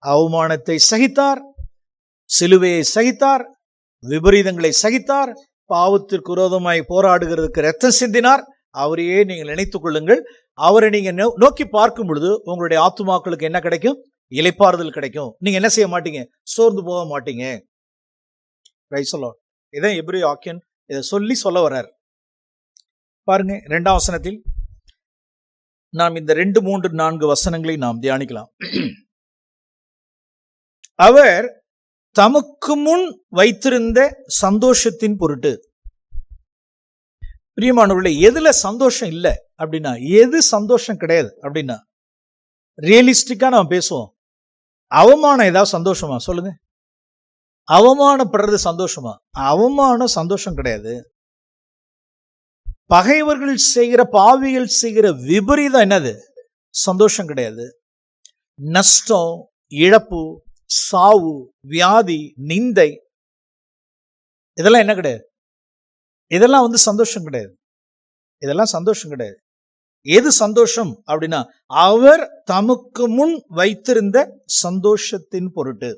அவமானத்தை சகித்தார், சிலுவையை சகித்தார், விபரீதங்களை சகித்தார், பாவத்திற்கு விரோதமாய் போராடுகிறதுக்கு ரத்தம் சிந்தினார். அவரையே நீங்கள் நினைத்துக் கொள்ளுங்கள். அவரை நீங்க நோக்கி பார்க்கும் பொழுது உங்களுடைய ஆத்துமாக்களுக்கு என்ன கிடைக்கும்? இளைப்பாறுதல் கிடைக்கும். நீங்க என்ன செய்ய மாட்டீங்க? சோர்ந்து போக மாட்டீங்க. இதான் எபிரேய ஆக்கியன் இதை சொல்லி சொல்ல வர்றார். பாருங்க 2ஆம் வசனத்தில் நாம் இந்த 2, 3, 4 வசனங்களை நாம் தியானிக்கலாம். அவர் தமக்கு முன் வைத்திருந்த சந்தோஷத்தின் பொருட்டு. பிரியமானவர்களே, எதுல சந்தோஷம் இல்லை அப்படின்னா, எது சந்தோஷம் கிடையாது அப்படின்னா, ரியலிஸ்டிக்கா நாம் பேசுவோம். அவமானம் ஏதாவது சந்தோஷமா? சொல்லுங்க. அவமானப்படுறது சந்தோஷமா? அவமானம் சந்தோஷம் கிடையாது. பகைவர்கள் செய்கிற, பாவிகள் செய்கிற விபரீதம் என்னது? சந்தோஷம் கிடையாது. நஷ்டம், இழப்பு, சாவு, வியாதி, நிந்தை, இதெல்லாம் என்ன கிடையாது? இதெல்லாம் சந்தோஷம் கிடையாது. இதெல்லாம் சந்தோஷம் கிடையாது. எது சந்தோஷம் அப்படின்னா, அவர் தமக்கு முன் வைத்திருந்த சந்தோஷத்தின் பொருட்டு.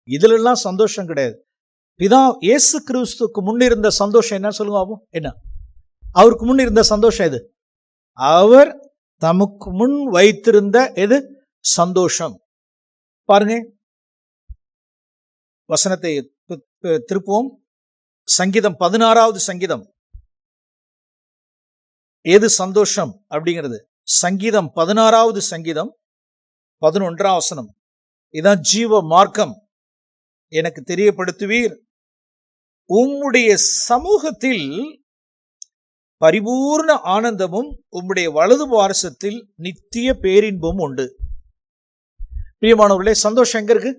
இதுல எல்லாம் சந்தோஷம் கிடையாது. பிதா இயேசு கிறிஸ்துக்கு முன்னிருந்த சந்தோஷம் என்ன? சொல்லுங்க. என்ன அவருக்கு முன் இருந்த சந்தோஷம் எது? அவர் தமக்கு முன் வைத்திருந்த எது? சந்தோஷம். பாருங்க, வசனத்தை திருப்புவோம். சங்கீதம் 16வது சங்கீதம். எது சந்தோஷம் அப்படிங்கிறது? சங்கீதம் 16வது சங்கீதம் 11ஆம் வசனம். இதான் ஜீவ மார்க்கம். எனக்கு தெரியப்படுத்துவீர், உம்முடைய சமூகத்தில் பரிபூர்ண ஆனந்தமும் உம்முடைய வலது பாரசத்தில் நித்திய பேரின்பமும் உண்டு. பிரியமானவர்களே, சந்தோஷம் எங்க இருக்கு?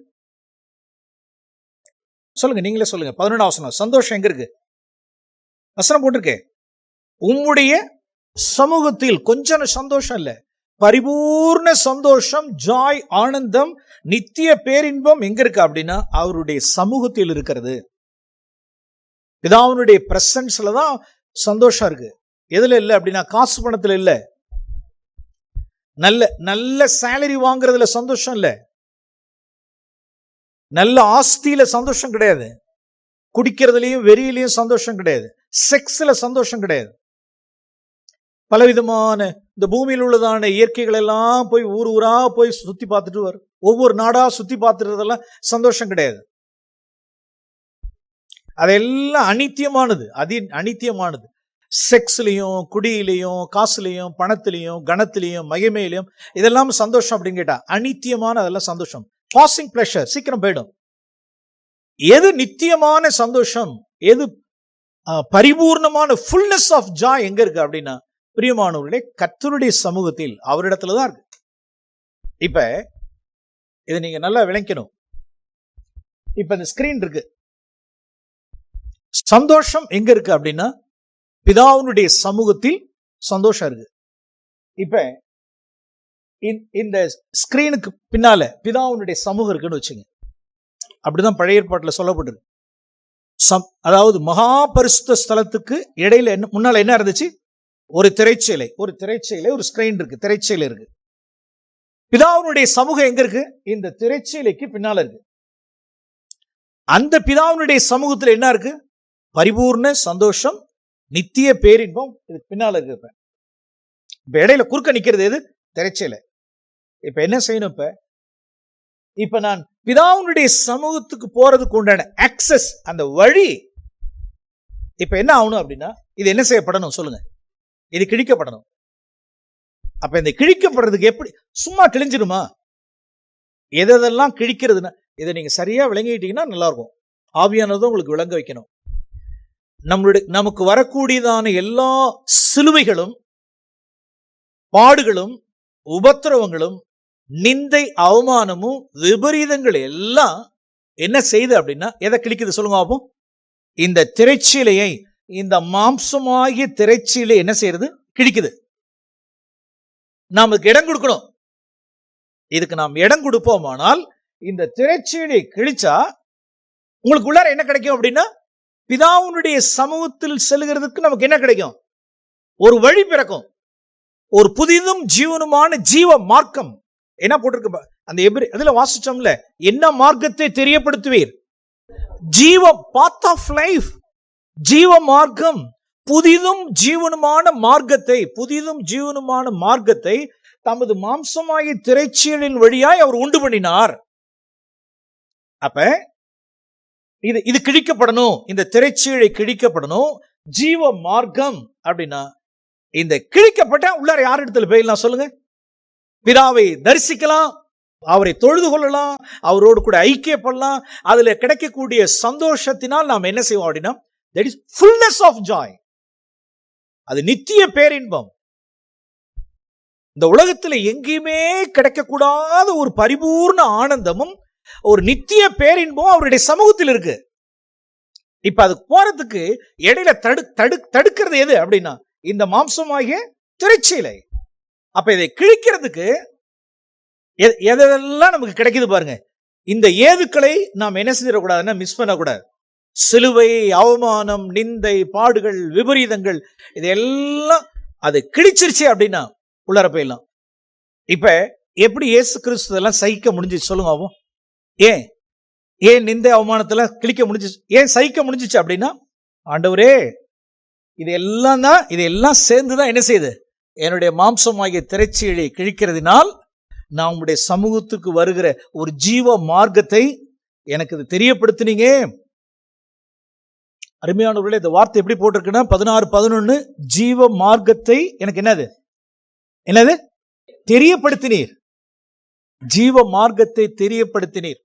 சொல்லுங்க, நீங்களே சொல்லுங்க. 11ஆம் வசனம். சந்தோஷம் எங்க இருக்கு? வசனம் போட்டிருக்கே, உம்முடைய சமூகத்தில். கொஞ்சம் சந்தோஷம் இல்ல, பரிபூர்ண சந்தோஷம், ஜாய், ஆனந்தம், நித்திய பேரின்பம் எங்க இருக்கு அப்படின்னா, அவருடைய சமூகத்தில் இருக்கிறது. பிதாவுடைய பிரசன்ஸ்ல தான் சந்தோஷம் இருக்கு. எதுல இல்ல அப்படின்னா, காசு பணத்துல இல்ல. நல்ல நல்ல சேலரி வாங்குறதுல சந்தோஷம் இல்ல. நல்ல ஆஸ்தியில சந்தோஷம் கிடையாது. குடிக்கிறதுலயும் வெறியிலையும் சந்தோஷம் கிடையாது. செக்ஸ்ல சந்தோஷம் கிடையாது. பலவிதமான இந்த பூமியில் உள்ளதான இயற்கைகள் எல்லாம் போய் ஊர் ஊரா போய் சுத்தி பார்த்துட்டு வரும். ஒவ்வொரு நாடா சுத்தி பார்த்துறதெல்லாம் சந்தோஷம் கிடையாது. அதெல்லாம் அனித்தியமானது. அனித்தியமானது. செக்ஸ்லயும், குடியிலையும், காசுலையும், பணத்திலையும், கணத்திலையும், மகிமையிலையும் இதெல்லாம் சந்தோஷம் அப்படின்னு கேட்டா அனித்தியமான அதெல்லாம் சந்தோஷம். பாசிங் பிளஷர், சீக்கிரம் போயிடும். எது நித்தியமான சந்தோஷம், எது பரிபூர்ணமான ஃபுல்னஸ் ஆஃப் ஜாய் எங்க இருக்கு அப்படின்னா, பிரியமானவர்களே, கர்த்தருடைய சமூகத்தில், அவரிடத்துலதான் இருக்கு. இப்ப இதை நீங்க நல்லா விளக்கணும். இப்ப இந்த ஸ்கிரீன் இருக்கு. சந்தோஷம் எங்க இருக்கு அப்படின்னா, பிதாவுடைய சமூகத்தில் சந்தோஷம் இருக்கு. இப்ப இந்த ஸ்கிரீனுக்கு பின்னால பிதாவுடைய சமூகம் இருக்குன்னு வச்சுங்க. அப்படிதான் பழைய ஏற்பாட்டில் சொல்லப்பட்டிருக்கு. அதாவது மகா பரிசுத்த ஸ்தலத்துக்கு இடையில முன்னால என்ன இருந்துச்சு? ஒரு திரைச்சீலை, ஒரு ஸ்கிரீன் இருக்கு, திரைச்சீலை இருக்கு. பிதாவுடைய சமூகம் எங்க இருக்கு? இந்த திரைச்சீலைக்கு பின்னால இருக்கு. அந்த பிதாவுடைய சமூகத்துல என்ன இருக்கு? பரிபூர்ண சந்தோஷம், நித்திய பேரின்பம். இதுக்கு பின்னால இருக்கு. இப்ப இடையில குறுக்க நிக்கிறது எது? திரைச்சீலை. இப்ப என்ன செய்யணும்? இப்ப நான் பிதாவுடைய சமூகத்துக்கு போறதுக்கு உண்டான ஆக்சஸ், அந்த வழி இப்ப என்ன ஆகணும் அப்படின்னா, இது என்ன செய்யப்படணும்? சொல்லுங்க. இது கிழிக்கப்படணும். அப்ப இந்த கிழிக்கப்படுறதுக்கு எப்படி? சும்மா கிழிஞ்சிருமா? எதெல்லாம் கிழிக்கிறதுனா, இதை நீங்க சரியா விளங்கிட்டீங்கன்னா நல்லா இருக்கும். ஆவியானதும் உங்களுக்கு விளங்க வைக்கணும். நமக்கு வரக்கூடியதான எல்லா சிலுவைகளும், பாடுகளும், உபத்திரவங்களும், நிந்தை, அவமானமும், விபரீதங்கள் எல்லாம் என்ன செய்யுது அப்படின்னா, எதை கிழிக்குது? சொல்லுங்க பாப்போம். இந்த திரைச்சீலையை, இந்த மாம்சமாகிய திரைச்சீலை என்ன செய்யறது? கிழிக்குது. நமக்கு இடம் கொடுக்கணும். இதுக்கு நாம் இடம் கொடுப்போமானால், இந்த திரைச்சீலை கிழிச்சா உங்களுக்கு உள்ளார என்ன கிடைக்கும் அப்படின்னா, பிதாவுடைய சமூகத்தில் செல்கிறதுக்கு நமக்கு என்ன கிடைக்கும்? ஒரு வழி பிறக்கும். ஒரு புதிதும் ஜீவனுமான ஜீவ மார்க்கம். என்ன போட்டிருக்கு? அந்த அதுல வாசிச்சோம்ல, என்ன மார்க்கத்தை தெரியப்படுத்துவீர்? ஜீவ பாத் ஆஃப் லைஃப், ஜீவ மார்க்கம், புதிதும் ஜீவனுமான மார்க்கத்தை தமது மாம்சமாகிய திரைச்சீலின் வழியாய் அவர் உண்டு பண்ணினார். அப்ப இது கிழிக்கப்படணும், இந்த திரைச்சீழை கிழிக்கப்படணும். ஜீவ மார்க்கம் அப்படின்னா இந்த கிழிக்கப்பட்ட உள்ளார யார் இடத்துல போயிடலாம் சொல்லுங்க? பிதாவை தரிசிக்கலாம், அவரை தொழுது கொள்ளலாம், அவரோடு கூட ஐக்கியப்படலாம். அதுல கிடைக்கக்கூடிய சந்தோஷத்தினால் நாம் என்ன செய்வோம் அப்படின்னா, that is fullness of joy. அது நித்திய பேரின்பம். இந்த உலகத்துல எங்கேயுமே கிடைக்கக்கூடாத ஒரு பரிபூர்ண ஆனந்தமும் ஒரு நித்திய பேரின்பம் அவருடைய சமூகத்தில் இருக்கு. இப்ப அதுக்கு போறதுக்கு இடையில தடுக்கிறது எது அப்படின்னா இந்த மாம்சமாகிய திரைச்சீலை. அப்ப இதை கிழிக்கிறதுக்கு எதெல்லாம் நமக்கு கிடைக்குது பாருங்க. இந்த ஏதுக்களை நாம் என்ன செஞ்சிடக்கூடாதுன்னா மிஸ் பண்ணக்கூடாது. சிலுவை, அவமானம், நிந்தை, பாடுகள், விபரீதங்கள், இதெல்லாம் அது கிழிச்சிருச்சு அப்படின்னா உள்ளார போயிடலாம். இப்ப எப்படி இயேசு கிறிஸ்து எல்லாம் சகிக்க முடிஞ்சிச்சு சொல்லுங்க? ஆகும் ஏன் நிந்தை அவமானத்துல கிழிக்க முடிஞ்சிச்சு, ஏன் சகிக்க முடிஞ்சிச்சு அப்படின்னா, ஆண்டவரே இதெல்லாம் சேர்ந்துதான் என்ன செய்யுது, என்னுடைய மாம்சமாகிய திரைச்சீழை கிழிக்கிறதுனால் நான் உங்களுடைய சமூகத்துக்கு வருகிற ஒரு ஜீவ மார்க்கத்தை எனக்கு இது தெரியப்படுத்தினீங்க. அருமையானவர்களே, இந்த வார்த்தை எப்படி போட்டிருக்குன்னா 16:11, ஜீவ மார்க்கத்தை எனக்கு என்னது தெரியப்படுத்தினீர், ஜீவ மார்க்கத்தை தெரியப்படுத்தினீர்.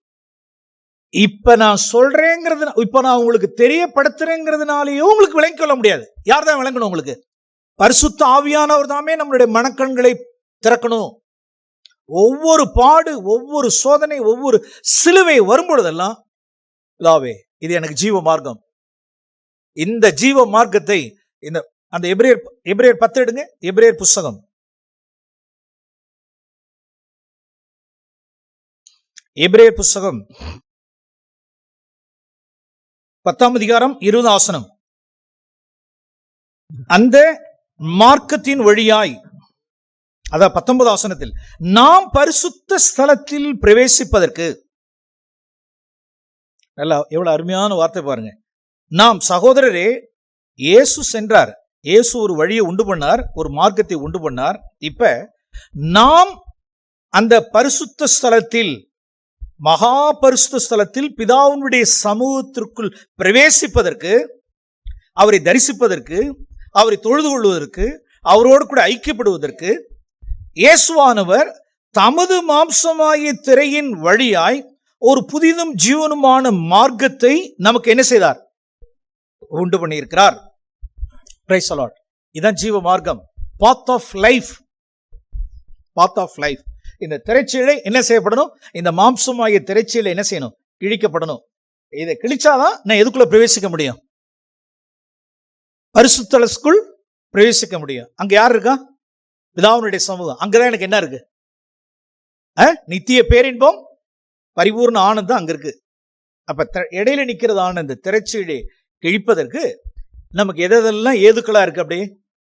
இப்ப நான் சொல்றேங்கிறது, இப்ப நான் உங்களுக்கு தெரியப்படுத்துறேங்கிறதுனாலேயும் உங்களுக்கு விளங்கிக் கொள்ள முடியாது. யார் தான் விளங்கணும்? உங்களுக்கு பரிசுத்த ஆவியானவர் தாமே நம்மளுடைய மனக்கண்களை திறக்கணும். ஒவ்வொரு பாடு, ஒவ்வொரு சோதனை, ஒவ்வொரு சிலுவை வரும்பொழுதெல்லாம் லாவே இது எனக்கு ஜீவ மார்க்கம். இந்த ஜீவ மார்க்கத்தை அந்த எபிரேயர் 10 எடுங்க. எபிரேயர் புஸ்தகம் 10ஆம் அதிகாரம் 20 ஆசனம். அந்த மார்க்கத்தின் வழியாய், அதாவது 19 ஆசனத்தில், நாம் பரிசுத்த ஸ்தலத்தில் பிரவேசிப்பதற்கு, எவ்வளவு அருமையான வார்த்தை பாருங்க. நாம் சகோதரரே, இயேசு சென்றார், இயேசு ஒரு வழியை உண்டு பண்ணார், ஒரு மார்க்கத்தை உண்டு பண்ணார். இப்ப நாம் அந்த பரிசுத்த ஸ்தலத்தில், மகா பரிசுத்த ஸ்தலத்தில் பிதாவுடைய சமூகத்திற்குள் பிரவேசிப்பதற்கு, அவரை தரிசிப்பதற்கு, அவரை தொழுது கொள்வதற்கு, அவரோடு கூட ஐக்கியப்படுவதற்கு இயேசுவானவர் தமது மாம்சமாகிய திரையின் வழியாய் ஒரு புதிதும் ஜீவனுமான மார்க்கத்தை நமக்கு என்ன செய்தார்? உண்டு பண்ணியிருக்கிறார். Praise the lord. இதான் ஜீவ மார்க்கம், path of life. Path of life. இந்த திரைச்சீலை என்ன செய்யப்படணும்? இந்த மாம்சமாகிய திரைச்சீலை என்ன செய்யணும்? கிழிக்கப்படணும். இதை கிழிச்சாதான் நான் எதுக்குள்ள பிரவேசிக்க முடியும்? பரிசுத்தலத்துக்குள் பிரவேசிக்க முடியும். அங்க யார் இருக்கா? பிதாவுடைய சமூகம். அங்கதான் எனக்கு என்ன இருக்கு? நித்திய பேரின்பம், பரிபூர்ண ஆனந்தம் அங்க இருக்கு. அப்ப இடையில நிக்கிறதான இந்த திரைச்சீலை கிழிப்பதற்கு நமக்கு எதெல்லாம் ஏதுக்களா இருக்கு? அப்படியே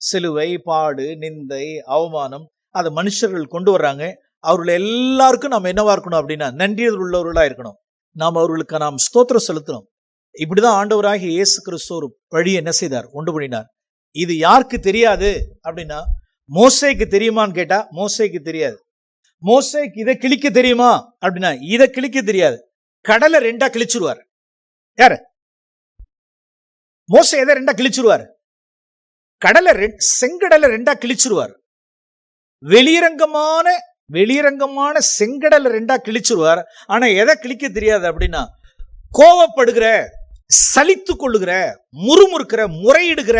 சிலுவை, பாடு, நிந்தை, அவமானம், அதை மனுஷர்கள் கொண்டு வர்றாங்க. அவர்கள் எல்லாருக்கும் நாம் என்னவா இருக்கணும் அப்படின்னா நன்றியது உள்ளவர்களா இருக்கணும். நாம் அவர்களுக்கு ஸ்தோத்திரம் செலுத்தணும். இப்படிதான் ஆண்டவராகிய இயேசு கிறிஸ்து ஒரு வழி என்ன செய்தார்? உண்டு பண்ணினார். இது யாருக்கு தெரியாது அப்படின்னா, மோசேக்கு தெரியுமான்னு கேட்டா மோசேக்கு தெரியாது. மோசேக்கு இதை கிழிக்க தெரியுமா அப்படின்னா இதை கிழிக்க தெரியாது. கடலை 2 கிழிச்சிருவார். யாரு? மோசே எதை 2 கிழிச்சிருவார்? செங்கடலை 2 கிழிச்சிருவார். வெளியரங்கமான செங்கடலை 2 கிழிச்சிருவார். ஆனா எதை கிழிக்க தெரியாது அப்படின்னா, கோவப்படுகிற, சலித்து கொள்ளுகிற, முறுமுறுக்கிற, முறையிடுகிற,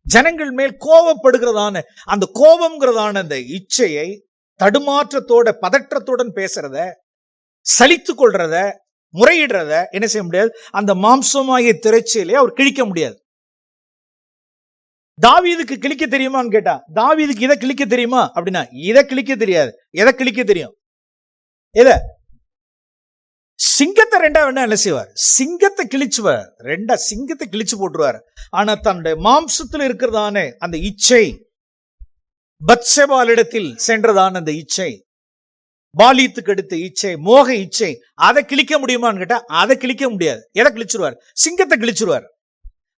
ஜனங்கள் மேல் கோவப்படுகிறதான அந்த கோபம்ங்கிறதான அந்த இச்சையை தடுமாற்றத்தோட, பதற்றத்துடன் பேசுறத, சலித்து கொள்றத, முறையிடுறத என்ன செய்ய முடியாது? அந்த மாம்சமாகிய திரைச்சீலை அவர் கிழிக்க முடியாது. தாவீதுக்கு கிழிக்க தெரியுமான்னு கேட்டா, தாவீதுக்கு இதை கிழிக்க தெரியுமா அப்படின்னா இதை கிழிக்க தெரியாது. எதை கிழிக்க தெரியும்? எதை? சிங்கத்தை 2 வேணா என்ன செய்வார்? சிங்கத்தை கிழிச்சுவார். 2 சிங்கத்தை கிழிச்சு போட்டுருவார். ஆனா தன்னுடைய மாம்சத்தில் இருக்கிறதான அந்த இச்சை, பத்சேபாளிடத்தில் சென்றதான அந்த இச்சை, பாலியத்துக்கு அடுத்த இச்சை, மோக இச்சை, அதை கிழிக்க முடியுமான்னு கேட்டா அதை கிழிக்க முடியாது. எதை கிழிச்சிருவார்? சிங்கத்தை கிழிச்சிருவார்.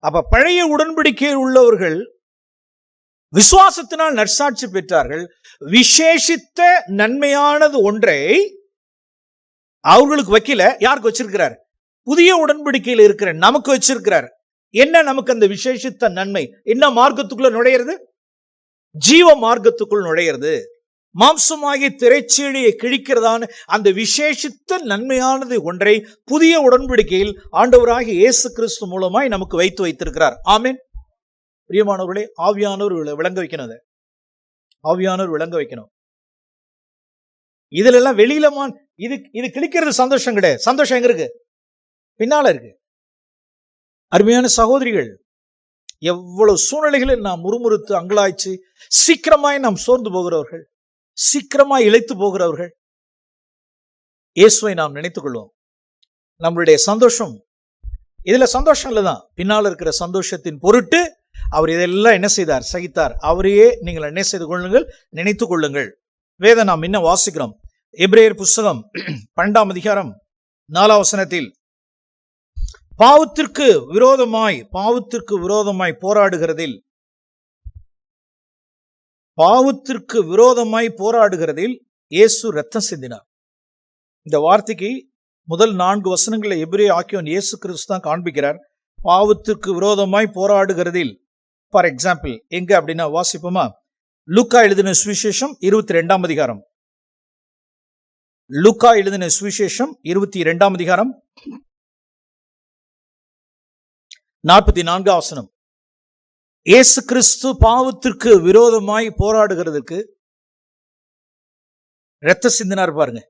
அப்ப பழைய உடன்படிக்கையில் உள்ளவர்கள் விசுவாசத்தினால் நற்சாட்சி பெற்றார்கள். விசேஷித்த நன்மையானது ஒன்றை அவர்களுக்கு வைக்கல. யாருக்கு வச்சிருக்கிறார்? புதிய உடன்படிக்கையில் இருக்கிற நமக்கு வச்சிருக்கிறார். என்ன நமக்கு அந்த விசேஷித்த நன்மை? என்ன மார்க்கத்துக்குள்ள நுழையிறது? ஜீவ மார்க்கத்துக்குள் நுழையிறது. மாம்சமாகிய திரைச்சீழியை கிழிக்கிறதான அந்த விசேஷித்த நன்மையானது ஒன்றை புதிய உடன்படிக்கையில் ஆண்டவராகிய இயேசு கிறிஸ்து மூலமாய் நமக்கு வைத்து வைத்திருக்கிறார். ஆமென். பிரியமானவர்களே, ஆவியானவர் விளங்க வைக்கணும். ஆவியானவர் விளங்க வைக்கணும். இதுல எல்லாம் வெளியில இது கிழிக்கிறது சந்தோஷம் கிடையாது. சந்தோஷம் எங்க இருக்கு? பின்னால இருக்கு. அருமையான சகோதரிகள், எவ்வளவு சூழ்நிலைகளில் நாம் முறுமுறுத்து அங்கலாய்ச்சி சீக்கிரமாய் நாம் சோர்ந்து போகிறவர்கள், சீக்கிரமாய் இழைத்து போகிறவர்கள். இயேசுவை நாம் நினைத்துக் கொள்வோம். நம்மளுடைய சந்தோஷம் இதுல சந்தோஷம் இல்லதான், பின்னால் இருக்கிற சந்தோஷத்தின் பொருட்டு அவர் இதெல்லாம் என்ன செய்தார்? சகித்தார். அவரையே நீங்கள் என்ன செய்து கொள்ளுங்கள்? நினைத்துக் கொள்ளுங்கள். வேதம் நாம் இன்னும் வாசிக்கிறோம். எபிரேயர் புஸ்தகம் 12ஆம் அதிகாரம் 4ஆம் வசனத்தில் பாவத்திற்கு விரோதமாய் போராடுகிறதில் இயேசு ரத்தம் சிந்தினார். இந்த வார்த்தைக்கு முதல் 4 வசனங்களை எபிரேய ஆக்கியோன் இயேசு கிறிஸ்து தான் காண்பிக்கிறார். பாவத்திற்கு விரோதமாய் போராடுகிறதில். ஃபார் எக்ஸாம்பிள் எங்க அப்படின்னா வாசிப்போமா? லூக்கா எழுதின சுவிசேஷம் 22ஆம் அதிகாரம். லூக்கா எழுதின சுவிசேஷம் 22ஆம் அதிகாரம் 44ஆம் வசனம். இயேசு கிறிஸ்து பாவத்திற்கு விரோதமாய் போராடுகிறதுக்கு இரத்த சிந்தினார். பாருங்க,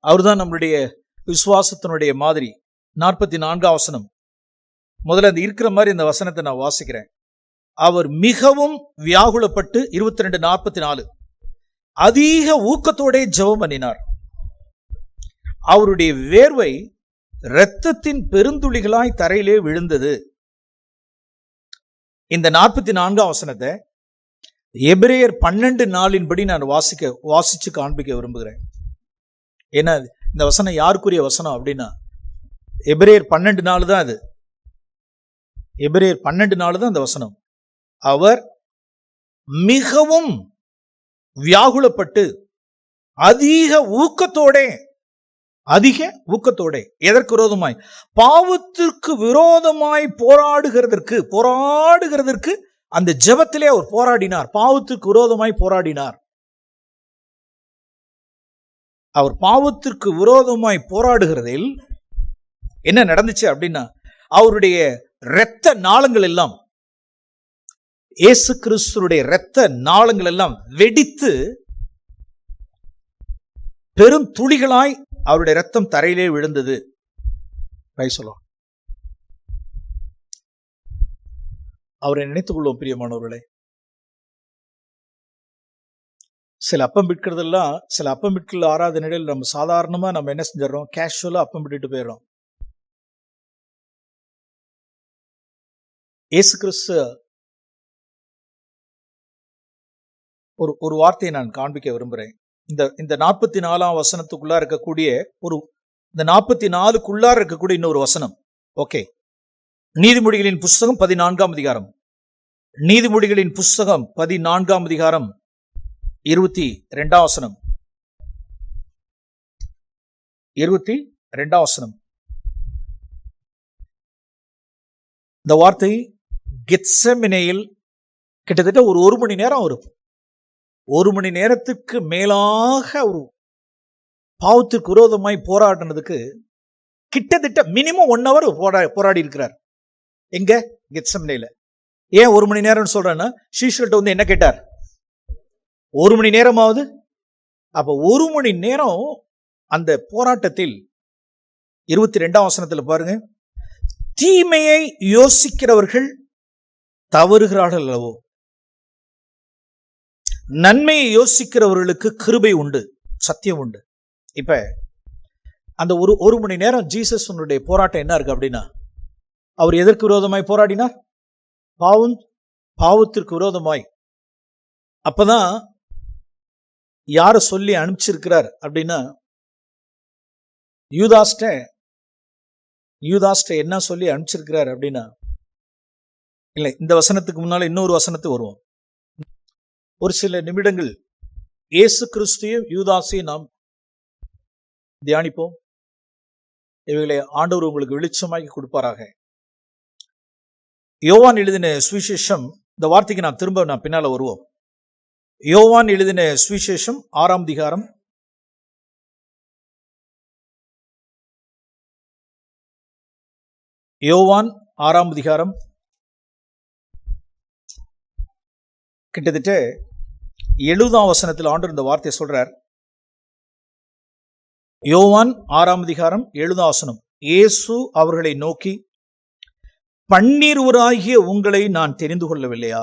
அவர்தான் நம்மளுடைய விசுவாசத்தினுடைய மாதிரி. 44ஆம் வசனம். முதல்ல அந்த இருக்கிற மாதிரி இந்த வசனத்தை நான் வாசிக்கிறேன். அவர் மிகவும் வியாகுலப்பட்டு 22:44 அதிக ஊக்கத்தோட ஜெபம் பண்ணினார். அவருடைய வேர்வை இரத்தத்தின் பெருந்துளிகளாய் தரையிலே விழுந்தது. இந்த 44ஆம் வசனத்தை எபிரேயர் 12:4 படி நான் வாசிச்சு காண்பிக்க விரும்புகிறேன். ஏன்னா இந்த வசனம் யாருக்குரிய வசனம் அப்படின்னா எபிரேயர் 12:4 தான். அது எபிரேயர் 12:4 தான் அந்த வசனம். அவர் மிகவும் வியாகுலப்பட்டு அதிக ஊக்கத்தோட எதற்கு விரோதமாய்? பாவத்திற்கு விரோதமாய் போராடுகிறதற்கு அந்த ஜெபத்திலே அவர் போராடினார். பாவத்திற்கு விரோதமாய் போராடினார். அவர் பாவத்திற்கு விரோதமாய் போராடுகிறதில் என்ன நடந்துச்சு அப்படின்னா, அவருடைய இரத்த நாளங்கள் எல்லாம், இயேசு கிறிஸ்துடைய இரத்த நாளங்கள் எல்லாம் வெடித்து பெரும் துளிகளாய் அவருடைய இரத்தம் தரையிலே விழுந்தது. அவரை நினைத்துக் கொள்வோம் பிரியமானவர்களே. சில அப்பம் விற்கிறதெல்லாம், சில அப்பம் விற்கிற ஆராதனைகள் நம்ம சாதாரணமா நம்ம என்ன செஞ்சிடறோம்? கேஷுவலா அப்பம் விட்டுட்டு போயிடுறோம். இயேசு கிறிஸ்து ஒரு வார்த்தையை நான் காண்பிக்க விரும்புகிறேன். இந்த 44ஆம் வசனத்துக்குள்ளா இருக்கக்கூடிய இந்த 44க்குள்ளார இருக்கக்கூடிய இன்னொரு வசனம். ஓகே, நீதிமொழிகளின் புஸ்தகம் 14ஆம் அதிகாரம். நீதிமொழிகளின் புஸ்தகம் 14ஆம் அதிகாரம் 22ஆம் வசனம். 22ஆம் வசனம். இந்த வார்த்தை கெத்செமனேயில் கிட்டத்தட்ட ஒரு மணி நேரம் வரும். 1 மணி நேரத்துக்கு மேலாக ஒரு பாவத்திற்கு விரோதமாய் போராடினதுக்கு கிட்டத்தட்ட மினிமம் 1 hour போராடி இருக்கிறார். எங்க? கெத்செமனேல. ஏன் 1 மணி நேரம் சொல்றேன்னா, சீஷர்கள்ட்ட வந்து என்ன கேட்டார்? 1 மணி நேரமாவது. அப்ப 1 மணி நேரம் அந்த போராட்டத்தில் 22ஆம் வசனத்துல பாருங்க, தீமையை யோசிக்கிறவர்கள் தவறுகிறார்கள் அல்லவோ, நன்மையை யோசிக்கிறவர்களுக்கு கிருபை உண்டு, சத்தியம் உண்டு. இப்ப அந்த ஒரு மணி நேரம் ஜீசஸுடைய போராட்டம் என்ன இருக்கு அப்படின்னா, அவர் எதற்கு விரோதமாய் போராடினார்? பாவத்திற்கு விரோதமாய். அப்பதான் யார சொல்லி அனுப்பிச்சிருக்கிறார் அப்படின்னா, யூதாஸ்ட என்ன சொல்லி அனுப்பிச்சிருக்கிறார் அப்படின்னா, இல்லை, இந்த வசனத்துக்கு முன்னால இன்னொரு வசனத்துக்கு வருவோம். ஒரு சில நிமிடங்கள் இயேசு கிறிஸ்துவையும் யூதாசையும் நாம் தியானிப்போம். இவைகளை ஆண்டவர் உங்களுக்கு வெளிச்சமாக்கி கொடுப்பாராக. யோவான் எழுதின சுவிசேஷம், இந்த வார்த்தைக்கு நான் திரும்ப பின்னால வருவோம். யோவான் எழுதின சுவிசேஷம் 6ஆம் அதிகாரம், யோவான் 6ஆம் அதிகாரம் கிட்டத்தட்ட 70ஆம் வசனத்தில் ஆண்டவர் இந்த வார்த்தையை சொல்றார். யோவான் 6ஆம் அதிகாரம் 70ஆம் வசனம். இயேசு அவர்களை நோக்கி, பன்னிருவராகிய உங்களை நான் தெரிந்து கொள்ளவில்லையா?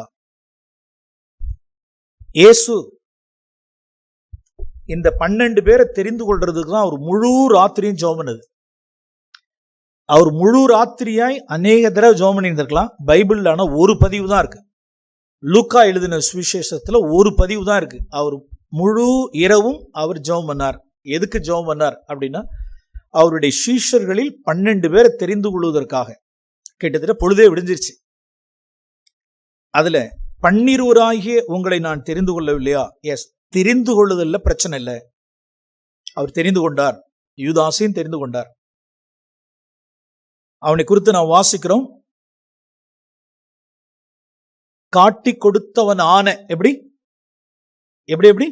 இயேசு இந்த 12 பேரை தெரிந்து கொள்றதுக்கு தான் அவர் முழு ராத்திரியும் ஜெபம் பண்ணது. அவர் முழு ராத்திரியாய் அநேக தடவை ஜெபம் பண்ணியிருந்திருக்கலாம். பைபிள்ல ஆனா ஒரு பதிவு தான் இருக்கு. லூக்கா எழுதின சுவிசேஷத்துல ஒரு பதிவு தான் இருக்கு. அவர் முழு இரவும் அவர் ஜெபம் பண்ணார். எதுக்கு ஜெபம் பண்ணார் அப்படின்னா, அவருடைய சீஷர்களில் 12 பேரை தெரிந்து கொள்வதற்காக. கிட்டத்தட்ட பொழுதே விடிஞ்சிருச்சு. அதுல 12 உங்களை நான் தெரிந்து கொள்ளவில்லையா? எஸ், தெரிந்து கொள்ளுதல்ல பிரச்சனை இல்லை. அவர் தெரிந்து கொண்டார். யூதாசையும் தெரிந்து கொண்டார். அவனை குறித்து நாம் வாசிக்கிறோம். காட்டி கொடுத்தவனான, எப்படி எப்படி எப்படி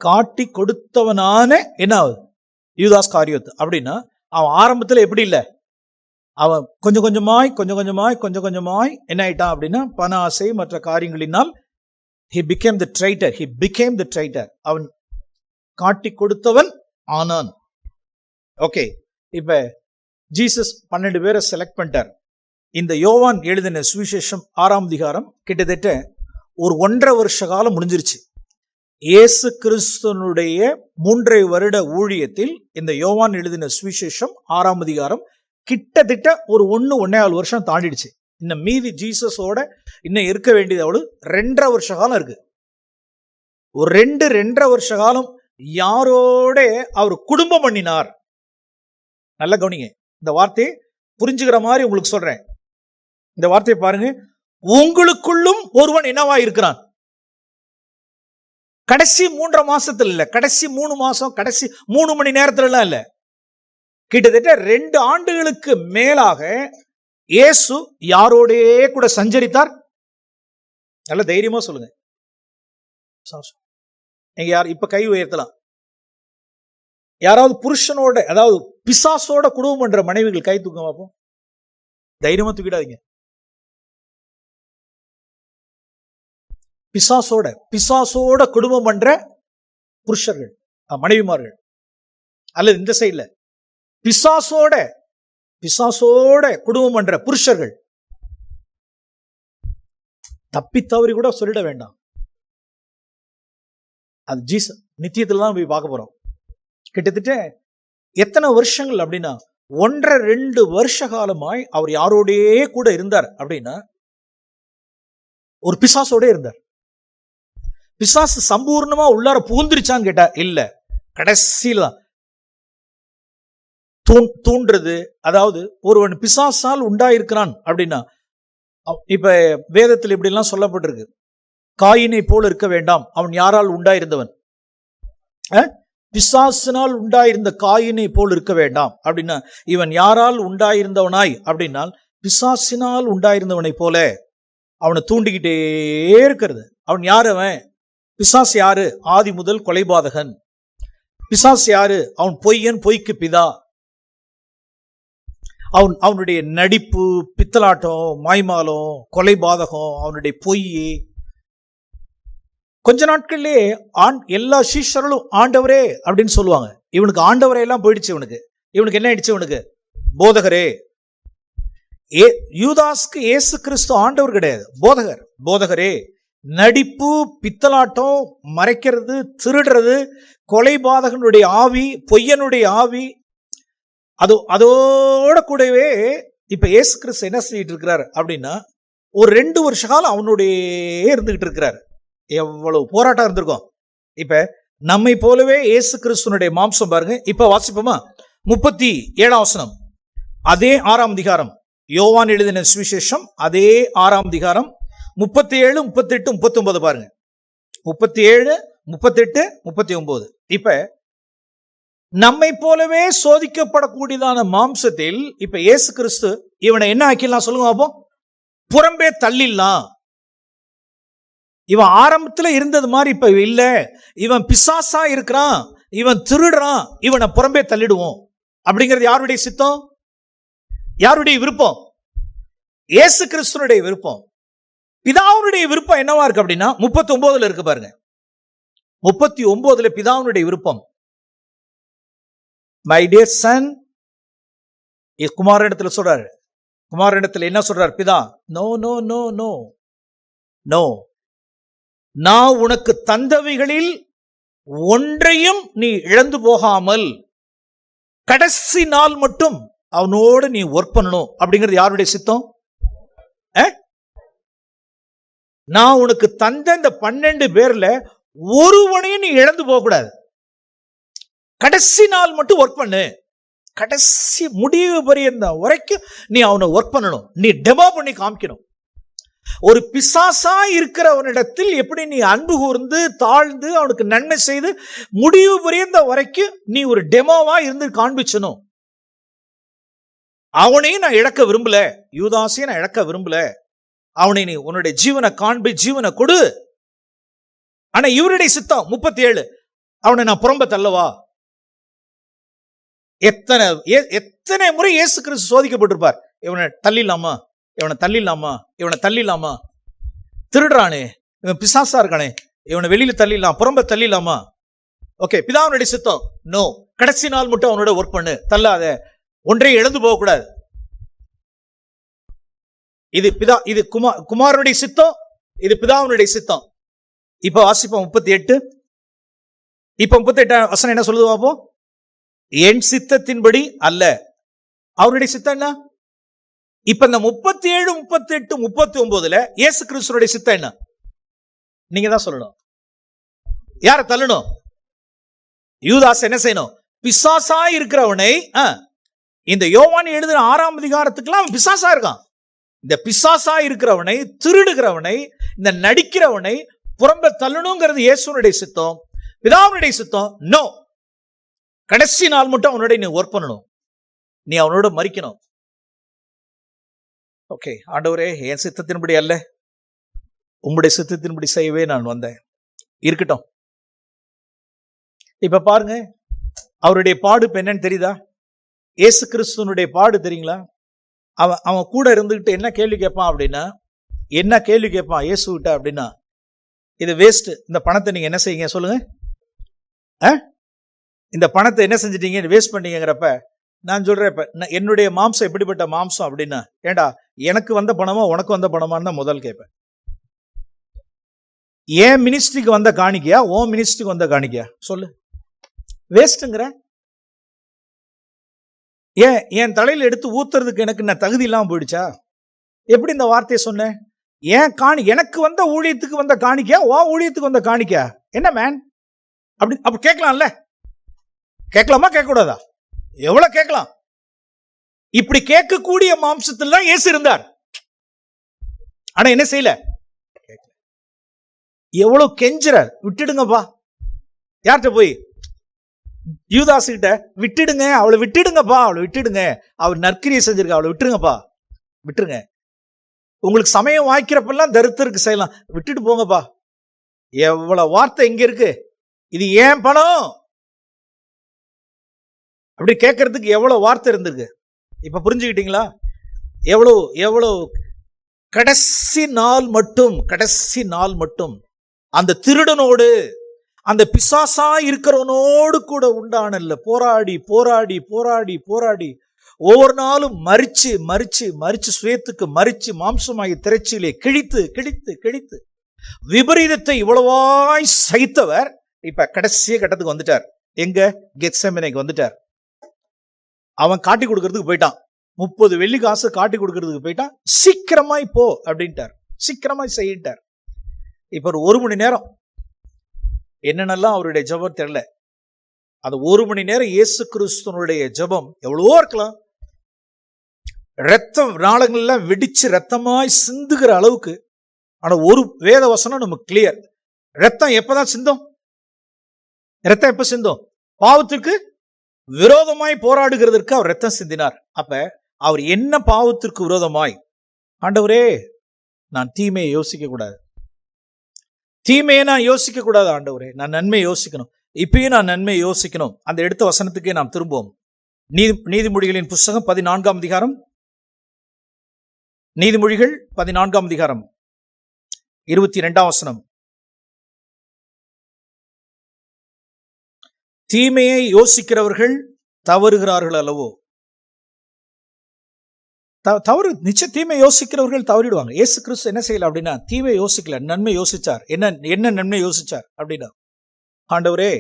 காட்டி கொடுத்தவனான என்ன யூதாஸ் காரியோத் அப்படின்னா, அவன் ஆரம்பத்தில் எப்படி இல்லை, அவன் கொஞ்சம் கொஞ்சமாய் என்ன ஆயிட்டான் அப்படின்னா, பண ஆசை மற்ற காரியங்களினால் he became the traitor. அவன் காட்டி கொடுத்தவன் ஆனான். ஓகே, இப்ப ஜீசஸ் 12 பேரை செலக்ட் பண்ணிட்டார். இந்த யோவான் எழுதின சுவிசேஷம் 6ஆம் அதிகாரம் கிட்டத்தட்ட ஒரு 1.5 வருஷ காலம் முடிஞ்சிருச்சு. இயேசு கிறிஸ்துவனுடைய 3.5 வருட ஊழியத்தில் இந்த யோவான் எழுதின சுவிசேஷம் 6ஆம் அதிகாரம் கிட்டத்தட்ட ஒரு 1.25 வருஷம் தாண்டிடுச்சு. இன்னும் மீதி ஜீசஸோட இன்னும் இருக்க வேண்டியது அவளு 2.5 வருஷ காலம் இருக்கு. ஒரு 2.5 வருஷ காலம் யாரோட அவர் குடும்பம் பண்ணினார். நல்ல கவனிங்க, இந்த வார்த்தையை புரிஞ்சுக்கிற மாதிரி உங்களுக்கு சொல்றேன். இந்த வார்த்தையை பாருங்க. உங்களுக்குள்ளும் ஒருவன் என்னவா இருக்கிறான். கடைசி 3.5 மாசத்துல இல்ல, கடைசி 3 மாசம், கடைசி 3 மணி நேரத்துல எல்லாம் இல்ல, கிட்டத்தட்ட 2 ஆண்டுகளுக்கு மேலாக இயேசு யாரோடே கூட சஞ்சரித்தார். நல்ல தைரியமா சொல்லுங்க. நீங்க யார் இப்ப கை உயர்த்தலாம். யாராவது புருஷனோட, அதாவது பிசாசோட குடும்பம் பண்ற மனைவிகள் கை தூக்க பார்ப்போம். தைரியமா தூக்கிடாதீங்க. பிசாசோட குடும்பம் பண்ற புருஷர்கள், மனைவிமார்கள், அல்லது இந்த சைட்ல பிசாசோட குடும்பம் பண்ற புருஷர்கள், தப்பி தவறி கூட சொல்லிட வேண்டாம். அது ஜீசஸ் நித்தியத்துல தான் போய் பார்க்க போறோம். கிட்டத்தட்ட எத்தனை வருஷங்கள் அப்படின்னா 1.5-2 வருஷ காலமாய் அவர் யாரோடே கூட இருந்தார் அப்படின்னா, ஒரு பிசாசோட இருந்தார். பிசாசு சம்பூர்ணமா உள்ளார புகுந்துருச்சான்னு கேட்டா இல்ல, கடைசியில தூண்டுறது. அதாவது ஒருவன் பிசாசால் உண்டாயிருக்கிறான் அப்படின்னா, இப்ப வேதத்தில் இப்படி எல்லாம் சொல்லப்பட்டிருக்கு, காயினை போல இருக்க வேண்டாம், அவன் யாரால் உண்டாயிருந்தவன், பிசாசினால் உண்டாயிருந்த காயினை போல் இருக்க வேண்டாம் அப்படின்னா, இவன் யாரால் உண்டாயிருந்தவனாய் அப்படின்னால் பிசாசினால் உண்டாயிருந்தவனை போல அவனை தூண்டிக்கிட்டே இருக்கிறது. அவன் யாரு? அவன் பிசாசு யாரு? ஆதி முதல் கொலைபாதகன். பிசாசு யாரு? அவன் பொய்யன், பொய்க்கு பிதா. அவனுடைய நடிப்பு, பித்தலாட்டம், மாய்மாலம், கொலைபாதகம், அவனுடைய பொய். கொஞ்ச நாட்கள்லே எல்லா சீஷர்களும் ஆண்டவரே அப்படின்னு சொல்லுவாங்க. இவனுக்கு ஆண்டவரே எல்லாம் போயிடுச்சு. இவனுக்கு என்ன ஆயிடுச்சு? இவனுக்கு போதகரே. யூதாஸ்க்கு இயேசு கிறிஸ்து ஆண்டவர் கிடையாது, போதகரே. நடிப்பு, பித்தலாட்டம், மறைக்கிறது, திருடுறது, கொலைபாதகனுடைய ஆவி, பொய்யனுடைய ஆவி, அதோட கூடவே இப்ப இயேசு கிறிஸ்து என்ன செஞ்சிட்டு இருக்கிறார் அப்படின்னா, ஒரு 2 வருஷ காலம் அவனுடைய இருந்துகிட்டு இருக்கிறார். எவ்வளவு போராட்டம் இருந்திருக்கும். இப்ப நம்மை போலவே இயேசு கிறிஸ்துனுடைய மாம்சம் பாருங்க. இப்ப வாசிப்போமா? 37ஆம் வசனம், அதே 6ஆம் அதிகாரம், யோவான் எழுதின சுவிசேஷம் அதே 6ஆம் அதிகாரம் 37, 38, 39 பாருங்க. 37, 38, 39. இப்ப நம்மை போலவே சோதிக்கப்படக்கூடியதான மாம்சத்தில் இப்ப இயேசு கிறிஸ்து இவனை என்ன ஆக்கிடலாம் சொல்லுங்க அப்போ? புறம்பே தள்ளிடலாம். இவன் ஆரம்பத்துல இருந்தது மாதிரி இப்ப இல்ல, இவன் பிசாசா இருக்கிறான், இவன் திருடுறான், இவனை புறம்பே தள்ளிடுவோம் அப்படிங்கிறது யாருடைய சித்தம்? யாருடைய விருப்பம்? இயேசு கிறிஸ்துனுடைய விருப்பம். பிதாவுடைய விருப்பம் என்னவா இருக்கு அப்படின்னா 39 இருக்கு பாருங்க. 39 பிதாவுடைய விருப்பம், மை டியர் சன், குமாரனிடத்துல சொல்றாரு. குமாரனிடத்துல என்ன சொல்றாரு பிதா? No no no no no, நான் உனக்கு தந்தவைகளில் ஒன்றையும் நீ இழந்து போகாமல் கடைசி நாள் மட்டும் அவனோடு நீ ஒர்க் பண்ணணும் அப்படிங்கிறது யாருடைய சித்தம்? நான் உனக்கு தந்த இந்த 12 பேர்ல ஒருவனையும் நீ இழந்து போக கூடாது. கடைசி நாள் மட்டும் ஒர்க் பண்ணு, கடைசி முடிவு பரியந்தம் வரைக்கும் நீ அவனை ஒர்க் பண்ணணும், நீ டெமோ பண்ணி காமிக்கணும். ஒரு பிசாசா இருக்கிறவனிடத்தில் எப்படி நீ அன்பு கூர்ந்து தாழ்ந்து அவனுக்கு நன்மை செய்து முடிவு பரியந்த வரைக்கும் நீ ஒரு டெமோவா இருந்து காண்பிச்சணும். அவனையும் நான் இழக்க விரும்பல, யூதாசையும் நான் இழக்க விரும்பல. அவனை நீ உன்னுடைய ஜீவனை காண்பி, ஜீவனை கொடு. ஆனா இவருடைய சித்தம் 37, அவனை நான் புறம்ப தள்ளவா? எத்தனை முறை இயேசு கிறிஸ்து சோதிக்கப்பட்டிருப்பார். இவனை தள்ளிடலாமா, இவனை தள்ளிடலாமா, இவனை தள்ளிடலாமா, திருடுறானே, இவன் பிசாசா இருக்கானே, இவனை வெளியில தள்ளிடலாம், புறம்ப தள்ளிடலாமா? ஓகே, பிதாவுடைய சித்தம் நோ, கடைசி நாள் மட்டும் அவனோட ஒர்க் பண்ணு, தள்ளாத, ஒன்றையும் இழந்து போக கூடாது. இது பிதா, இது குமாரனுடைய சித்தம், இது பிதாவுடைய சித்தம். இப்ப வாசிப்போம் 38. இப்ப 38 வசனம் என்ன சொல்லுது பாப்போம்? என் சித்தத்தின்படி அல்ல, அவருடைய சித்தம் என்ன? இப்ப இந்த 37, 38, 39 இயேசு கிறிஸ்துவோட சித்தம் என்ன? நீங்க தான் சொல்லணும். யார தள்ளணும்? யூதாஸ் என்ன செய்யணும்? பிசாசா இருக்கிறவனை, இந்த யோவான் எழுதின 6ஆம் அதிகாரத்துக்குலாம் பிசாசா இருக்கான். இந்த பிசாசா இருக்கிறவனை, திருடுகிறவனை, இந்த நடிக்கிறவனை புறம்ப தள்ளணுங்கிறது இயேசுனுடைய சித்தம். பிதாவுடைய சித்தம் நோ, கடைசி நாள் மட்டும் அவனோட நீ ஒர்க் பண்ணணும், நீ அவனோட மரிக்கணும். ஓகே, ஆண்டவரே, என் சித்தத்தின்படி அல்ல, உங்களுடைய சித்தத்தின்படி செய்யவே நான் வந்தேன். இருக்கட்டும். இப்ப பாருங்க, அவருடைய பாடு இப்ப என்னன்னு தெரியுதா? இயேசு கிறிஸ்துவனுடைய பாடு தெரியுங்களா? அவன் கூட இருந்துகிட்டு என்ன கேள்வி கேட்பான் அப்படின்னா, என்ன கேள்வி கேட்பான் இயேசு கிட்ட அப்படின்னா, இது வேஸ்ட், இந்த பணத்தை நீங்க என்ன செய்யுங்க சொல்லுங்க, இந்த பணத்தை என்ன செஞ்சிட்டீங்க, வேஸ்ட் பண்ணீங்கிறப்ப நான் சொல்றேன், இப்ப என்னுடைய மாம்சம் எப்படிப்பட்ட மாம்சம் அப்படின்னா, ஏண்டா எனக்கு வந்த பணமா உனக்கு வந்த பணமான்னு தான் முதல் கேட்பேன். ஏன் மினிஸ்ட்ரிக்கு வந்த காணிக்கையா, ஓ மினிஸ்ட்ரிக்கு வந்த காணிக்கையா சொல்லு, வேஸ்ட்ங்கிற. ஏன் என் தலையில எடுத்து ஊத்துறதுக்கு எனக்கு என்ன தகுதி இல்லாம போயிடுச்சா? எப்படி இந்த வார்த்தையை சொன்னேன்? ஏன் எனக்கு வந்த ஊழியத்துக்கு வந்த காணிக்கையா, ஓ ஊழியத்துக்கு வந்த காணிக்கையா? என்ன மேன் அப்படி கேட்கலாம்ல? கேட்கலாமா, கேட்க கூடாதா? எவ்வளவு கேட்கலாம். இப்படி கேட்கக்கூடிய மாம்சத்தில் தான் இயேசு இருந்தார். ஆனா என்ன செய்யல? எவ்வளவு கெஞ்சுறார், விட்டுடுங்கப்பா. யார்கிட்ட போய்? யூதாஸ் கிட்ட. விட்டுடுங்க, அவளை விட்டுடுங்கப்பா, அவளை விட்டுடுங்க, அவள் நற்கிரியை செஞ்சிருக்க, அவளை விட்டுருங்கப்பா, விட்டுருங்க. உங்களுக்கு சமயம் வாய்க்கிறப்பெல்லாம் தரித்திற்கு செய்யலாம், விட்டுட்டு போங்கப்பா. எவ்வளவு வார்த்தை இங்க இருக்கு. இது ஏன் பணம் அப்படி கேட்கறதுக்கு எவ்வளவு வார்த்தை இருந்திருக்கு. இப்ப புரிஞ்சுக்கிட்டீங்களா? எவ்வளவு எவ்வளவு கடைசி நாள் மட்டும் அந்த திருடனோடு, அந்த பிசாசா இருக்கிறவனோடு கூட உண்டானல்ல போராடி போராடி போராடி போராடி ஒவ்வொரு நாளும் மரிச்சு சுயத்துக்கு மரிச்சு மாம்சமாகி திரைச்சியிலே கிழித்து கிழித்து கிழித்து விபரீதத்தை இவ்வளவாய் சகித்தவர் இப்ப கடைசிய கட்டத்துக்கு வந்துட்டார். எங்க? கெத்செமனேக்கு வந்துட்டார். அவன் காட்டி கொடுக்கறதுக்கு போயிட்டான். 30 வெள்ளி காசு காட்டி கொடுக்கறதுக்கு போயிட்டான். சீக்கிரமாய் போ அப்படின்ட்டார், சீக்கிரமாய் செய்யிட்டார். இப்ப ஒரு 1 மணி நேரம் என்னென்னலாம் அவருடைய ஜெபம் தெரியல. அது 1 மணி நேரம் இயேசு கிறிஸ்துவனுடைய ஜெபம் எவ்வளவோ இருக்கலாம். ரத்தம் நாளங்கள்லாம் வெடிச்சு ரத்தமாய் சிந்துகிற அளவுக்கு. ஆனா ஒரு வேத வசனம் நமக்கு கிளியர். ரத்தம் எப்பதான் சிந்தும்? ரத்தம் எப்ப சிந்தும்? பாவத்திற்கு விரோதமாய் போராடுகிறதற்கு அவர் ரத்தம் சிந்தினார். அப்ப அவர் என்ன பாவத்திற்கு விரோதமாய்? ஆண்டவரே, நான் தீமையை யோசிக்க கூடாது, தீமையை நான் யோசிக்க கூடாது ஆண்டவரே, நான் நன்மையை யோசிக்கணும். இப்பயும் நான் நன்மையை யோசிக்கணும். அந்த எடுத்த வசனத்துக்கே நாம் திரும்புவோம். நீதிமொழிகளின் புஸ்தகம் 14ஆம் அதிகாரம், நீதிமொழிகள் 14ஆம் அதிகாரம் 22ஆம் வசனம். தீமையை யோசிக்கிறவர்கள் தவறுகிறார்கள் அல்லவோ? தவறு நிச்சயம். தீமை யோசிக்கிறவர்கள் தவறிடுவாங்க. இயேசு கிறிஸ்து என்ன செய்யல அப்படின்னா, தீமை யோசிக்கல, நன்மை யோசிச்சார். என்ன நன்மை யோசிச்சார் அப்படின்னா, ஆண்டவரே,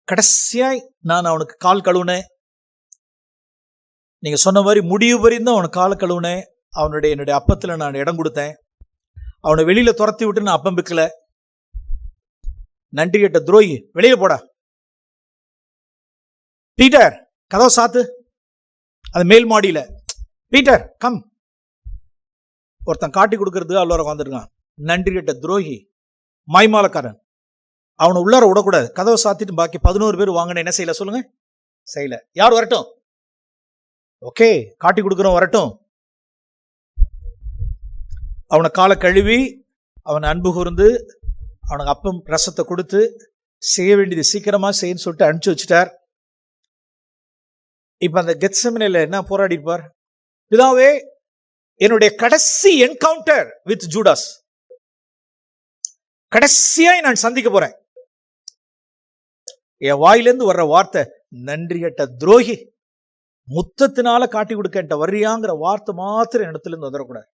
கடைசியாய் நான் அவனுக்கு கால் கழுவுனேன், நீங்க சொன்ன மாதிரி முடிவு வரையும் அவனுக்கு கால் கழுவுனேன், என்னுடைய அப்பத்துல நான் இடம் கொடுத்தேன், அவனை வெளியில துரத்தி விட்டு நான் அப்பம் பிக்கல, நன்றி கேட்ட துரோகி, வெளியே போடா, பீட்டர் கதவை சாத்து, அது மேல் மாடியில, பீட்டர் கம். ஒருத்தன் காட்டி கொடுக்கறதுக்கு அவ்வளோ வந்துருக்கான். நன்றி கேட்ட துரோகி, மாய்மாலக்காரன், அவனை உள்ளார விடக்கூடாது. கதவை சாத்திட்டு பாக்கி 11 பேர் வாங்கின என்ன செய்யல சொல்லுங்க? செய்யல. யார் வரட்டும்? ஓகே, காட்டி கொடுக்குறோம், வரட்டும். அவனை காலை கழுவி அவனை அன்பு கூர்ந்து அவனுக்கு அப்பம் ரசத்தை கொடுத்து செய்ய வேண்டியது சீக்கிரமா செய்யன்னு சொல்லிட்டு அனுப்பிச்சு வச்சுட்டார். இப்ப அந்த கெத்செமனேல என்ன போராடி இருப்பார்? பிதாவே, என்னுடைய கடைசி என்கவுண்டர் வித் ஜூடாஸ், கடைசியாய் நான் சந்திக்க போறேன். என் வாயிலிருந்து வர்ற வார்த்தை, நன்றி கேட்ட துரோகி, முத்தத்தினால காட்டி கொடுக்க வர்றியாங்கிற வார்த்தை மாத்திரம் இடத்துல இருந்து வந்துடக்கூடாது.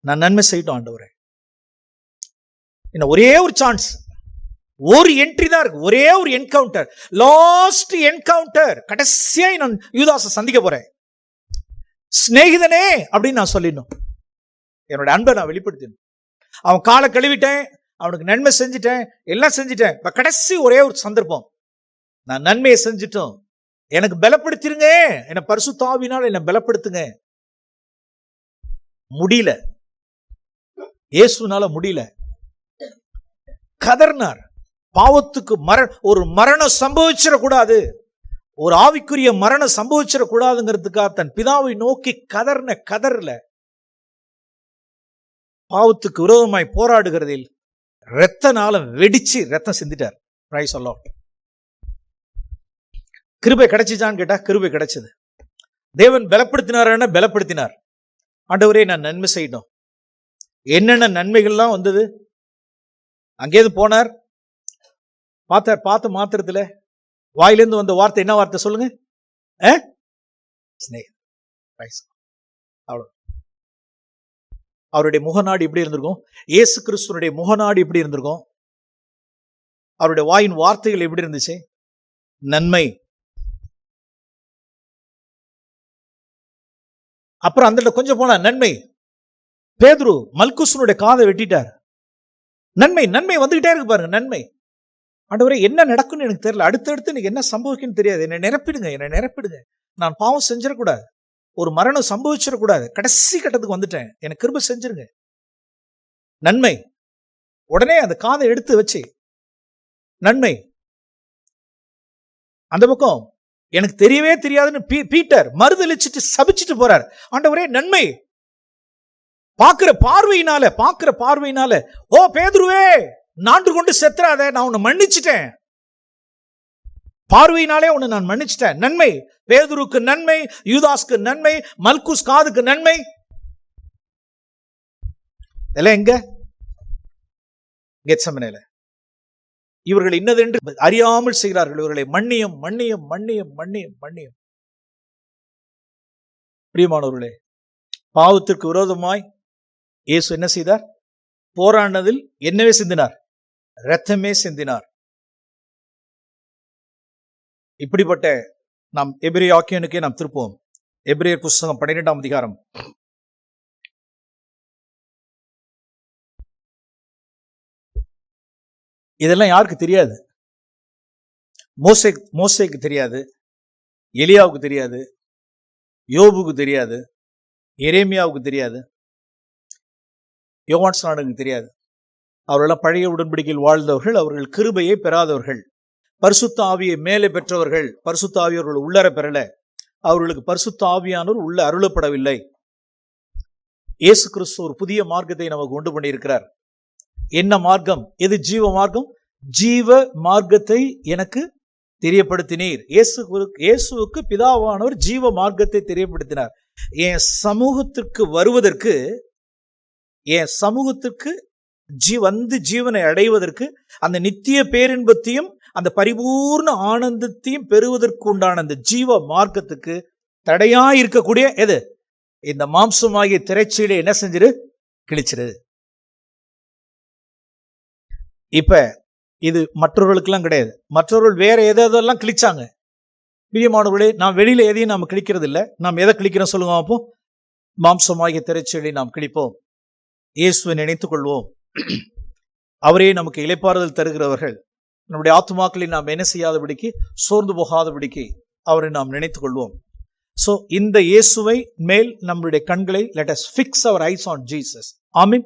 நான் நன்மை செய்யட்டும் ஆண்டவரே. இன்னும் ஒரே ஒரு சான்ஸ், ஒரு என்ட்ரி தான் இருக்கு, ஒரே ஒரு என்கவுண்டர், லாஸ்ட் என்கவுண்டர். கடைசியாய் நான் யூதாசை சந்திக்க போறேன். சிநேகிதனே அப்படின்னு நான் சொல்லிடணும். என்னோட அன்பை நான் வெளிப்படுத்தணும். அவன் காலை கழுவிட்டேன், அவனுக்கு நன்மை செஞ்சுட்டேன், எல்லாம் செஞ்சுட்டேன். இப்ப கடைசி ஒரே ஒரு சந்தர்ப்பம், நான் நன்மையை செஞ்சுட்டோம், எனக்கு பலப்படுத்திருங்க, என்னை பரிசுத்த ஆவியினால் என்னை பலப்படுத்துங்க. முடியல, இயேசுனால முடியல. கதர்னார். பாவத்துக்கு ஒரு மரணம் சம்பவிச்சிடக்கூடாது, ஒரு ஆவிக்குரிய மரணம் சம்பவிச்சிடக்கூடாதுங்கிறதுக்காக தன் பிதாவை நோக்கி கதறல. பாவத்துக்கு விரோதமாய் போராடுகிறதில் இரத்த நாளம் வெடிச்சு ரத்தம் சிந்திட்டார். பிரைஸ் அல்லாஹ். கிருபை கிடைச்சிச்சான்னு கேட்டா கிருபை கிடைச்சது. தேவன் பலப்படுத்தினார், பலப்படுத்தினார். ஆண்டவரே, நான் நன்மை செய்யணும். என்னென்ன நன்மைகள்லாம் வந்தது? அங்கேயிருந்து போனார், பார்த்த மாத்திரத்துல வாயிலிருந்து வந்த வார்த்தை என்ன வார்த்தை சொல்லுங்க? அவ்வளவு. அவருடைய முகநாடு எப்படி இருந்திருக்கும்? இயேசு கிறிஸ்துவனுடைய முகநாடு எப்படி இருந்திருக்கும்? அவருடைய வாயின் வார்த்தைகள் எப்படி இருந்துச்சு? நன்மை. அப்புறம் அந்த கொஞ்சம் போனா நன்மை. பேதுரு மல்குசனுடைய காதை வெட்டிட்டார். நன்மை, நன்மை வந்துகிட்டே இருக்கு பாருங்க. நன்மை. ஆண்டவரே, என்ன நடக்கும்னு எனக்கு தெரியல, அடுத்தடுத்து எனக்கு என்ன சம்பவிக்குன்னு தெரியாது, என்னை நிரப்பிடுங்க. நான் பாவம் செஞ்சிடக்கூடாது, ஒரு மரணம் சம்பவிச்சிடக்கூடாது, கடைசி கட்டத்துக்கு வந்துட்டேன், எனக்கு கிருபை செஞ்சிருங்க. நன்மை. உடனே அந்த காதை எடுத்து வச்சு நன்மை. அந்த பக்கம் எனக்கு தெரியவே தெரியாதுன்னு பீட்டர் மறுதலிச்சுட்டு சபிச்சுட்டு போறார். ஆண்டவரே, நன்மை. பார்க்கிற பார்வையினால ஓ பேதுருவே, நான்று கொண்டு செத்துறாத, நான் உன்னை மன்னிச்சிட்டேன், பார்வையினாலே உன்னை நான் மன்னிச்சிட்டேன். நன்மை. பேதுருக்கு நன்மை, யூதாஸ்க்கு நன்மை, மல்குஸ் காதுக்கு நன்மை. இதெல்லாம் எங்க? கெத்செமனேல. இவர்கள் இன்னதென்று அறியாமல் செய்கிறார்கள், இவர்களை மன்னியும். பிரியமானவர்களே, பாவத்திற்கு விரோதமாய் இயேசு என்ன செய்தார்? போராடினதில் என்னவே சிந்தினார்? இரத்தமே சிந்தினார். இப்படிப்பட்ட நாம் எபிரேய ஆக்கியனுக்கே நாம் திருப்போம். எபிரேயர் புஸ்தகம் 12ஆம் அதிகாரம் இதெல்லாம் யாருக்கு தெரியாது? மோசேக்கு தெரியாது, எலியாவுக்கு தெரியாது, யோபுக்கு தெரியாது, எரேமியாவுக்கு தெரியாது, யோவான் ஸ்நானனுக்கு தெரியாது. அவர்களெல்லாம் பழைய உடன்படிக்கையில் வாழ்ந்தவர்கள், அவர்கள் கிருபையை பெறாதவர்கள். பரிசுத்த ஆவியை மேலே பெற்றவர்கள், பரிசுத்த ஆவியவர்கள் உள்ளர பெறல, அவர்களுக்கு பரிசுத்த ஆவியானவர் உள்ள அருளப்படவில்லை. இயேசு கிறிஸ்து ஒரு புதிய மார்க்கத்தை நமக்கு கொண்டு பண்ணியிருக்கிறார். என்ன மார்க்கம்? எது ஜீவ மார்க்கம்? ஜீவ மார்க்கத்தை எனக்கு தெரியப்படுத்தினீர். இயேசுவுக்கு பிதாவானவர் ஜீவ மார்க்கத்தை தெரியப்படுத்தினார். என் சமூகத்திற்கு வருவதற்கு, என் சமூகத்திற்கு வந்து ஜீவனை அடைவதற்கு, அந்த நித்திய பேரின்பத்தையும் அந்த பரிபூர்ண ஆனந்தத்தையும் பெறுவதற்கு உண்டான அந்த ஜீவ மார்க்கத்துக்கு தடையா இருக்கக்கூடிய எது? இந்த மாம்சமாகிய திரைச்சீலை என்ன செஞ்சிரு? கிழிச்சிரு. இப்ப இது மற்றவர்களுக்கெல்லாம் கிடையாது. மற்றவர்கள் வேற எதெல்லாம் கிழிச்சாங்க. பிரியமானவர்களே, நாம் வெளியில எதையும் நாம் கிழிக்கிறது இல்லை. நாம் எதை கிழிக்கிறோம் சொல்லுங்க அப்போ? மாம்சமாகிய திரைச்சீலை நாம் கிழிப்போம். இயேசுவை நினைத்துக் கொள்வோம். அவரே நமக்கு இளைப்பாறுதல் தருகிறவர்கள். நம்முடைய ஆத்துமாக்களை நாம் என்ன செய்யாதபடிக்கு, சோர்ந்து போகாதபடிக்கு அவரை நாம் நினைத்துக் கொள்வோம். சோ இந்த இயேசுவை மேல் நம்முடைய கண்களை, let us fix our eyes on Jesus. Amen.